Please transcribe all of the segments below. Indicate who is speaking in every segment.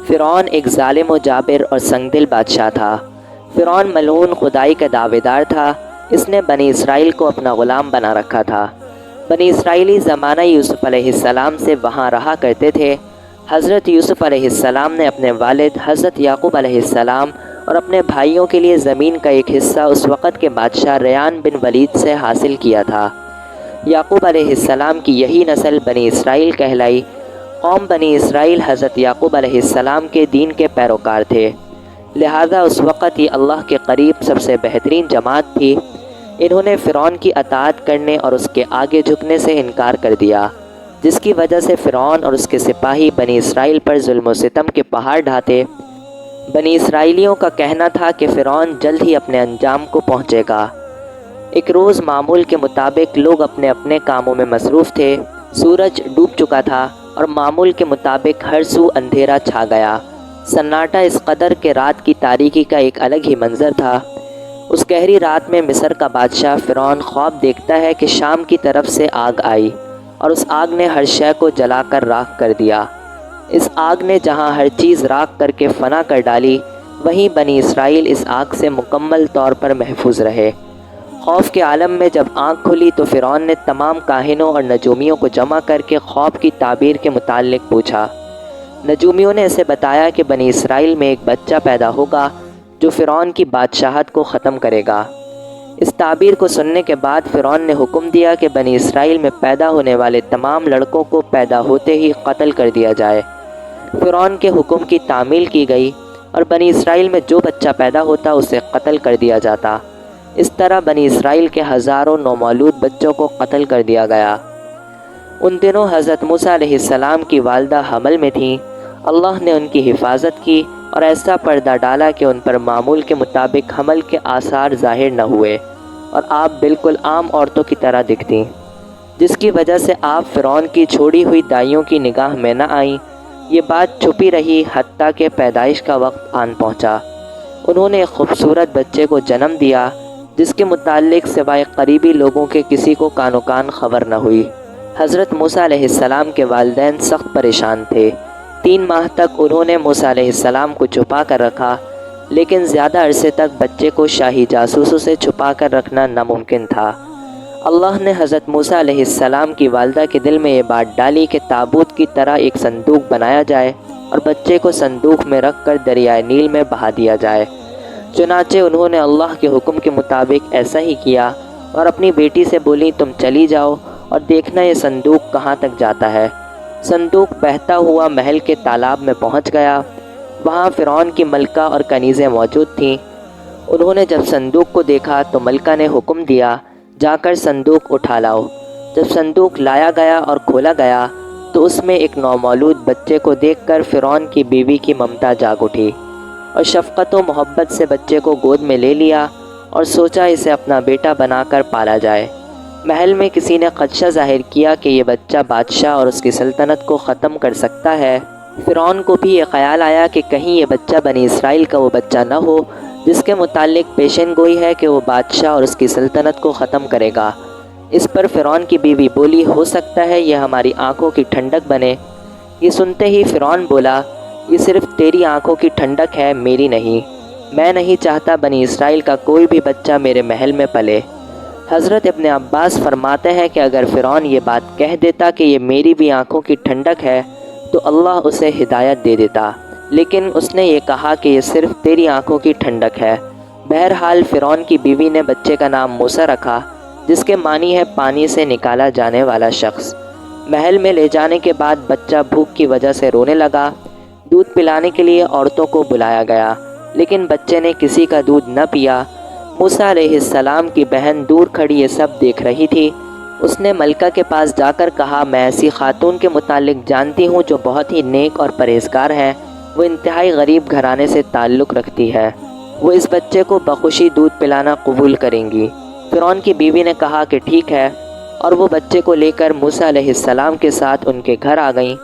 Speaker 1: فرعون ایک ظالم و جابر اور سنگدل بادشاہ تھا۔ فرعون ملعون خدائی کا دعویدار تھا۔ اس نے بنی اسرائیل کو اپنا غلام بنا رکھا تھا۔ بنی اسرائیلی زمانہ یوسف علیہ السلام سے وہاں رہا کرتے تھے۔ حضرت یوسف علیہ السلام نے اپنے والد حضرت یعقوب علیہ السلام اور اپنے بھائیوں کے لیے زمین کا ایک حصہ اس وقت کے بادشاہ ریان بن ولید سے حاصل کیا تھا۔ یعقوب علیہ السلام کی یہی نسل بنی اسرائیل کہلائی۔ قوم بنی اسرائیل حضرت یعقوب علیہ السلام کے دین کے پیروکار تھے، لہذا اس وقت یہ اللہ کے قریب سب سے بہترین جماعت تھی۔ انہوں نے فرعون کی اطاعت کرنے اور اس کے آگے جھکنے سے انکار کر دیا، جس کی وجہ سے فرعون اور اس کے سپاہی بنی اسرائیل پر ظلم و ستم کے پہاڑ ڈھاتے۔ بنی اسرائیلیوں کا کہنا تھا کہ فرعون جلد ہی اپنے انجام کو پہنچے گا۔ ایک روز معمول کے مطابق لوگ اپنے اپنے کاموں میں مصروف تھے۔ سورج ڈوب چکا تھا اور معمول کے مطابق ہر سو اندھیرا چھا گیا۔ سناٹا اس قدر کہ رات کی تاریکی کا ایک الگ ہی منظر تھا۔ اس گہری رات میں مصر کا بادشاہ فرعون خواب دیکھتا ہے کہ شام کی طرف سے آگ آئی اور اس آگ نے ہر شے کو جلا کر راکھ کر دیا۔ اس آگ نے جہاں ہر چیز راکھ کر کے فنا کر ڈالی، وہیں بنی اسرائیل اس آگ سے مکمل طور پر محفوظ رہے۔ خوف کے عالم میں جب آنکھ کھلی تو فرعون نے تمام کاہنوں اور نجومیوں کو جمع کر کے خواب کی تعبیر کے متعلق پوچھا۔ نجومیوں نے اسے بتایا کہ بنی اسرائیل میں ایک بچہ پیدا ہوگا جو فرعون کی بادشاہت کو ختم کرے گا۔ اس تعبیر کو سننے کے بعد فرعون نے حکم دیا کہ بنی اسرائیل میں پیدا ہونے والے تمام لڑکوں کو پیدا ہوتے ہی قتل کر دیا جائے۔ فرعون کے حکم کی تعمیل کی گئی اور بنی اسرائیل میں جو بچہ پیدا ہوتا اسے قتل کر دیا جاتا۔ اس طرح بنی اسرائیل کے ہزاروں نومولود بچوں کو قتل کر دیا گیا۔ ان دنوں حضرت موسیٰ علیہ السلام کی والدہ حمل میں تھیں۔ اللہ نے ان کی حفاظت کی اور ایسا پردہ ڈالا کہ ان پر معمول کے مطابق حمل کے آثار ظاہر نہ ہوئے اور آپ بالکل عام عورتوں کی طرح دکھتیں، جس کی وجہ سے آپ فرعون کی چھوڑی ہوئی دائیوں کی نگاہ میں نہ آئیں۔ یہ بات چھپی رہی حتیٰ کہ پیدائش کا وقت آن پہنچا۔ انہوں نے ایک خوبصورت بچے کو جنم دیا جس کے متعلق سوائے قریبی لوگوں کے کسی کو کان و کان خبر نہ ہوئی۔ حضرت موسیٰ علیہ السلام کے والدین سخت پریشان تھے۔ 3 ماہ تک انہوں نے موسیٰ علیہ السلام کو چھپا کر رکھا، لیکن زیادہ عرصے تک بچے کو شاہی جاسوسوں سے چھپا کر رکھنا ناممکن تھا۔ اللہ نے حضرت موسیٰ علیہ السلام کی والدہ کے دل میں یہ بات ڈالی کہ تابوت کی طرح ایک صندوق بنایا جائے اور بچے کو صندوق میں رکھ کر دریائے نیل میں بہا دیا جائے۔ چنانچہ انہوں نے اللہ کے حکم کے مطابق ایسا ہی کیا اور اپنی بیٹی سے بولیں تم چلی جاؤ اور دیکھنا یہ صندوق کہاں تک جاتا ہے۔ صندوق بہتا ہوا محل کے تالاب میں پہنچ گیا۔ وہاں فرعون کی ملکہ اور کنیزیں موجود تھیں۔ انہوں نے جب صندوق کو دیکھا تو ملکہ نے حکم دیا جا کر صندوق اٹھا لاؤ۔ جب صندوق لایا گیا اور کھولا گیا تو اس میں ایک نومولود بچے کو دیکھ کر فرعون کی بیوی کی ممتا جاگ اٹھی اور شفقت و محبت سے بچے کو گود میں لے لیا اور سوچا اسے اپنا بیٹا بنا کر پالا جائے۔ محل میں کسی نے خدشہ ظاہر کیا کہ یہ بچہ بادشاہ اور اس کی سلطنت کو ختم کر سکتا ہے۔ فرعون کو بھی یہ خیال آیا کہ کہیں یہ بچہ بنی اسرائیل کا وہ بچہ نہ ہو جس کے متعلق پیشن گوئی ہے کہ وہ بادشاہ اور اس کی سلطنت کو ختم کرے گا۔ اس پر فرعون کی بیوی بولی ہو سکتا ہے یہ ہماری آنکھوں کی ٹھنڈک بنے۔ یہ سنتے ہی فرعون بولا یہ صرف تیری آنکھوں کی ٹھنڈک ہے، میری نہیں۔ میں نہیں چاہتا بنی اسرائیل کا کوئی بھی بچہ میرے محل میں پلے۔ حضرت ابن عباس فرماتے ہیں کہ اگر فرعون یہ بات کہہ دیتا کہ یہ میری بھی آنکھوں کی ٹھنڈک ہے تو اللہ اسے ہدایت دے دیتا، لیکن اس نے یہ کہا کہ یہ صرف تیری آنکھوں کی ٹھنڈک ہے۔ بہرحال فرعون کی بیوی نے بچے کا نام موسیٰ رکھا، جس کے معنی ہے پانی سے نکالا جانے والا شخص۔ محل میں لے جانے کے بعد بچہ بھوک کی وجہ سے رونے لگا۔ دودھ پلانے کے لیے عورتوں کو بلایا گیا، لیکن بچے نے کسی کا دودھ نہ پیا۔ موسیٰ علیہ السلام کی بہن دور کھڑی یہ سب دیکھ رہی تھی۔ اس نے ملکہ کے پاس جا کر کہا میں ایسی خاتون کے متعلق جانتی ہوں جو بہت ہی نیک اور پرہیزگار ہے، وہ انتہائی غریب گھرانے سے تعلق رکھتی ہے، وہ اس بچے کو بخوشی دودھ پلانا قبول کریں گی۔ فرعون کی بیوی نے کہا کہ ٹھیک ہے، اور وہ بچے کو لے کر موسیٰ علیہ السلام کے ساتھ ان کے گھر آ گئیں۔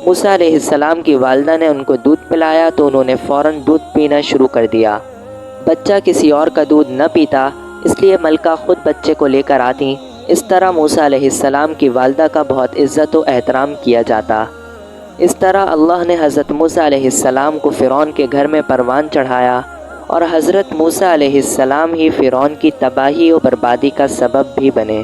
Speaker 1: موسیٰ علیہ السلام کی والدہ نے ان کو دودھ پلایا تو انہوں نے فوراً دودھ پینا شروع کر دیا۔ بچہ کسی اور کا دودھ نہ پیتا، اس لیے ملکہ خود بچے کو لے کر آتیں اس طرح موسیٰ علیہ السلام کی والدہ کا بہت عزت و احترام کیا جاتا۔ اس طرح اللہ نے حضرت موسیٰ علیہ السلام کو فرعون کے گھر میں پروان چڑھایا اور حضرت موسیٰ علیہ السلام ہی فرعون کی تباہی و بربادی کا سبب بھی بنے۔